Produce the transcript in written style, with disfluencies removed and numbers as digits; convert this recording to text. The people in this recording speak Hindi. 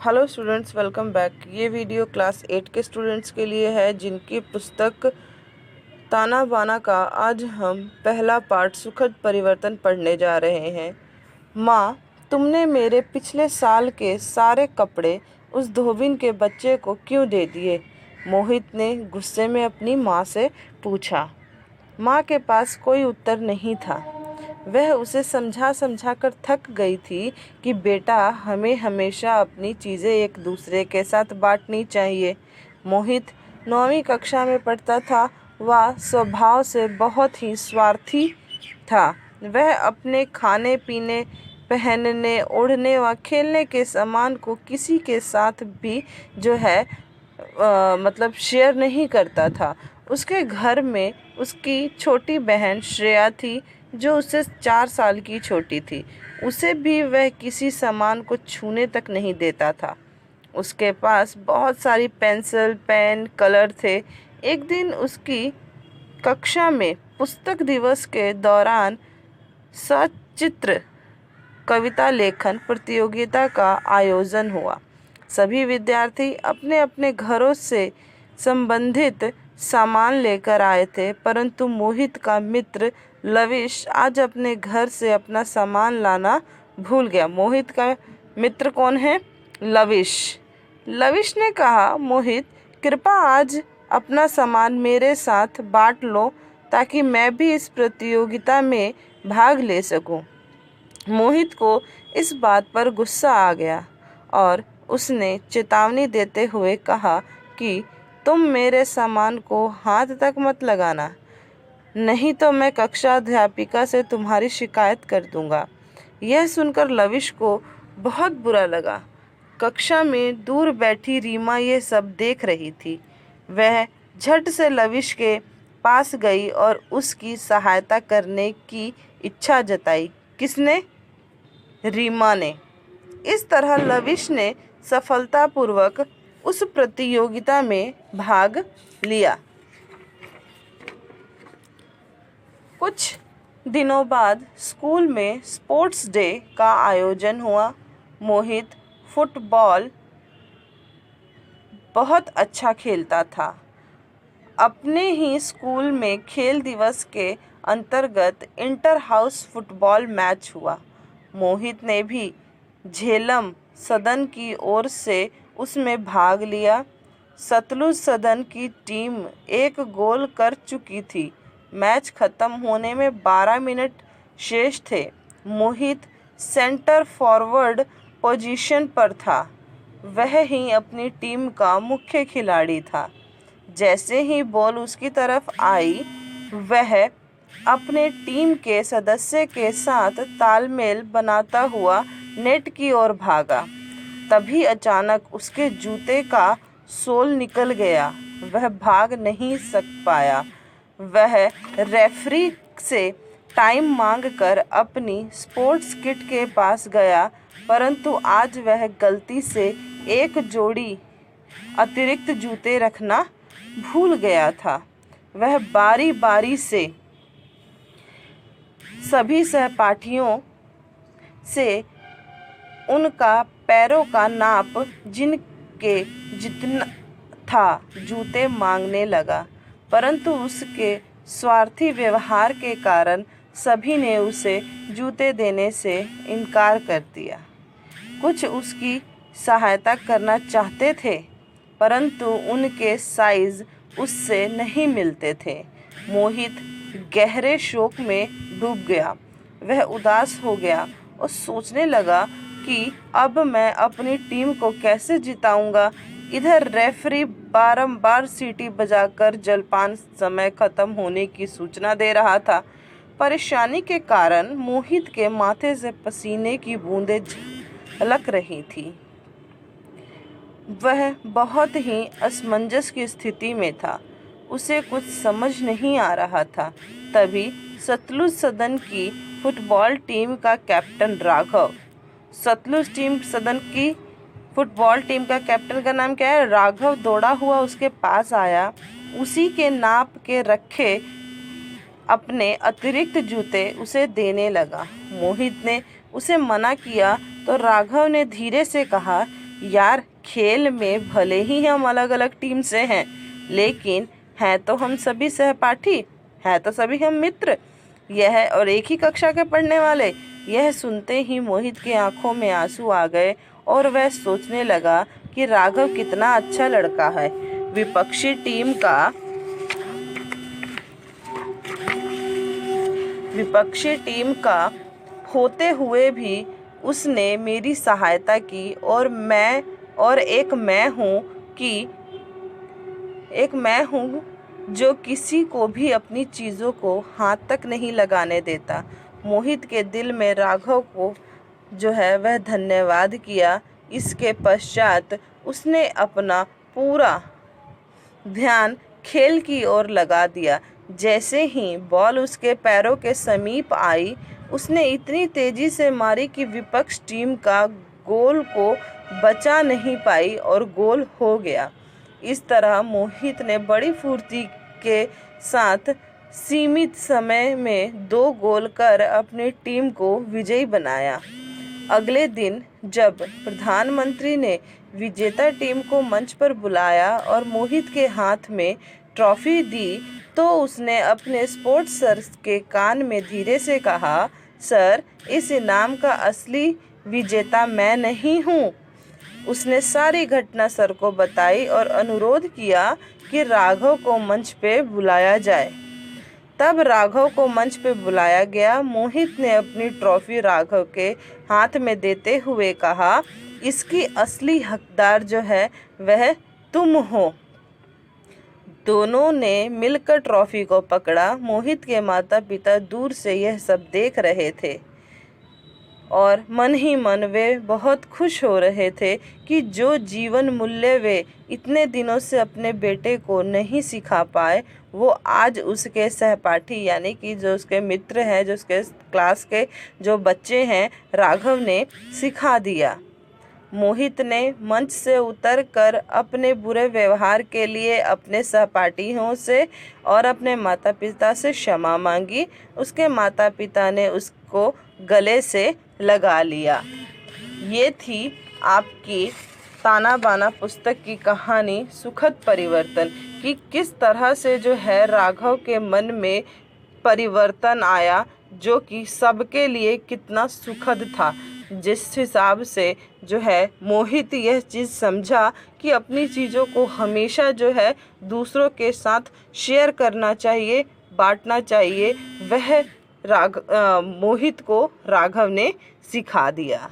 Hello students, welcome back. ये वीडियो क्लास 8 के स्टूडेंट्स के लिए है जिनकी पुस्तक ताना बाना का आज हम पहला पार्ट सुखद परिवर्तन पढ़ने जा रहे हैं। माँ, तुमने मेरे पिछले साल के सारे कपड़े उस धोबिन के बच्चे को क्यों दे दिए? मोहित ने गुस्से में अपनी माँ से पूछा। माँ के पास कोई उत्तर नहीं था। वह उसे समझा कर थक गई थी कि बेटा, हमें हमेशा अपनी चीज़ें एक दूसरे के साथ बांटनी चाहिए। मोहित 9वीं कक्षा में पढ़ता था। वह स्वभाव से बहुत ही स्वार्थी था। वह अपने खाने पीने, पहनने, ओढ़ने व खेलने के सामान को किसी के साथ भी शेयर नहीं करता था। उसके घर में उसकी छोटी बहन श्रेया थी जो उससे 4 साल की छोटी थी। उसे भी वह किसी सामान को छूने तक नहीं देता था। उसके पास बहुत सारी पेंसिल, पेन, कलर थे। एक दिन उसकी कक्षा में पुस्तक दिवस के दौरान सचित्र कविता लेखन प्रतियोगिता का आयोजन हुआ। सभी विद्यार्थी अपने अपने घरों से संबंधित सामान लेकर आए थे, परंतु मोहित का मित्र लविश आज अपने घर से अपना सामान लाना भूल गया। मोहित का मित्र कौन है? लविश। लविश ने कहा, मोहित, कृपया आज अपना सामान मेरे साथ बांट लो ताकि मैं भी इस प्रतियोगिता में भाग ले सकूं। मोहित को इस बात पर गुस्सा आ गया और उसने चेतावनी देते हुए कहा कि तुम मेरे सामान को हाथ तक मत लगाना, नहीं तो मैं कक्षा अध्यापिका से तुम्हारी शिकायत कर दूंगा। यह सुनकर लविश को बहुत बुरा लगा। कक्षा में दूर बैठी रीमा ये सब देख रही थी। वह झट से लविश के पास गई और उसकी सहायता करने की इच्छा जताई। किसने? रीमा ने। इस तरह लविश ने सफलतापूर्वक उस प्रतियोगिता में भाग लिया। कुछ दिनों बाद स्कूल में स्पोर्ट्स डे का आयोजन हुआ। मोहित फुटबॉल बहुत अच्छा खेलता था। अपने ही स्कूल में खेल दिवस के अंतर्गत इंटर हाउस फुटबॉल मैच हुआ। मोहित ने भी झेलम सदन की ओर से उसमें भाग लिया। सतलुज सदन की टीम एक गोल कर चुकी थी। मैच खत्म होने में 12 मिनट शेष थे। मोहित सेंटर फॉरवर्ड पोजीशन पर था। वह ही अपनी टीम का मुख्य खिलाड़ी था। जैसे ही बॉल उसकी तरफ आई, वह अपने टीम के सदस्य के साथ तालमेल बनाता हुआ नेट की ओर भागा। तभी अचानक उसके जूते का सोल निकल गया। वह भाग नहीं पाया। वह रेफरी से टाइम मांगकर अपनी स्पोर्ट्स किट के पास गया, परंतु आज वह गलती से एक जोड़ी अतिरिक्त जूते रखना भूल गया था। वह बारी बारी से सभी सहपाठियों से उनका पैरों का नाप जिनके जितना था जूते मांगने लगा, परंतु उसके स्वार्थी व्यवहार के कारण सभी ने उसे जूते देने से इनकार कर दिया। कुछ उसकी सहायता करना चाहते थे, परंतु उनके साइज उससे नहीं मिलते थे। मोहित गहरे शोक में डूब गया। वह उदास हो गया और सोचने लगा कि अब मैं अपनी टीम को कैसे जिताऊंगा। इधर रेफरी बारंबार सीटी बजाकर जलपान समय खत्म होने की सूचना दे रहा था। परेशानी के कारण मोहित के माथे से पसीने की बूंदें झलक रही थी। वह बहुत ही असमंजस की स्थिति में था। उसे कुछ समझ नहीं आ रहा था। तभी सतलुज सदन की फुटबॉल टीम का कैप्टन राघव, सतलुज सदन की फुटबॉल टीम का कैप्टन का नाम क्या है? राघव, दौड़ा हुआ उसके पास आया। उसी के नाप के रखे अपने अतिरिक्त जूते उसे देने लगा। मोहित ने उसे मना किया तो राघव ने धीरे से कहा, यार, खेल में भले ही हम अलग अलग टीम से हैं, लेकिन हैं तो हम सभी सहपाठी, हैं तो सभी हम मित्र, यह और एक ही कक्षा के पढ़ने वाले। यह सुनते ही मोहित की आंखों में आंसू आ गए और वह सोचने लगा कि राघव कितना अच्छा लड़का है। विपक्षी टीम का होते हुए भी उसने मेरी सहायता की और एक मैं हूँ जो किसी को भी अपनी चीज़ों को हाथ तक नहीं लगाने देता। मोहित के दिल में राघव को जो है वह धन्यवाद किया। इसके पश्चात उसने अपना पूरा ध्यान खेल की ओर लगा दिया। जैसे ही बॉल उसके पैरों के समीप आई, उसने इतनी तेजी से मारी कि विपक्ष टीम का गोल को बचा नहीं पाई और गोल हो गया। इस तरह मोहित ने बड़ी फुर्ती के साथ सीमित समय में 2 गोल कर अपनी टीम को विजयी बनाया। अगले दिन जब प्रधानमंत्री ने विजेता टीम को मंच पर बुलाया और मोहित के हाथ में ट्रॉफी दी, तो उसने अपने स्पोर्ट्स सर के कान में धीरे से कहा, सर, इस इनाम का असली विजेता मैं नहीं हूँ। उसने सारी घटना सर को बताई और अनुरोध किया कि राघव को मंच पे बुलाया जाए। तब राघव को मंच पे बुलाया गया। मोहित ने अपनी ट्रॉफी राघव के हाथ में देते हुए कहा, इसकी असली हकदार जो है वह तुम हो। दोनों ने मिलकर ट्रॉफी को पकड़ा। मोहित के माता पिता दूर से यह सब देख रहे थे और मन ही मन वे बहुत खुश हो रहे थे कि जो जीवन मूल्य वे इतने दिनों से अपने बेटे को नहीं सिखा पाए, वो आज उसके सहपाठी यानी कि जो उसके मित्र हैं, जो उसके क्लास के जो बच्चे हैं, राघव ने सिखा दिया। मोहित ने मंच से उतरकर अपने बुरे व्यवहार के लिए अपने सहपाठियों से और अपने माता पिता से क्षमा मांगी। उसके माता पिता ने उसको गले से लगा लिया। ये थी आपकी ताना बाना पुस्तक की कहानी सुखद परिवर्तन कि किस तरह से जो है राघव के मन में परिवर्तन आया, जो कि सबके लिए कितना सुखद था। जिस हिसाब से जो है मोहित यह चीज़ समझा कि अपनी चीज़ों को हमेशा जो है दूसरों के साथ शेयर करना चाहिए, बांटना चाहिए, वह मोहित को राघव ने सिखा दिया।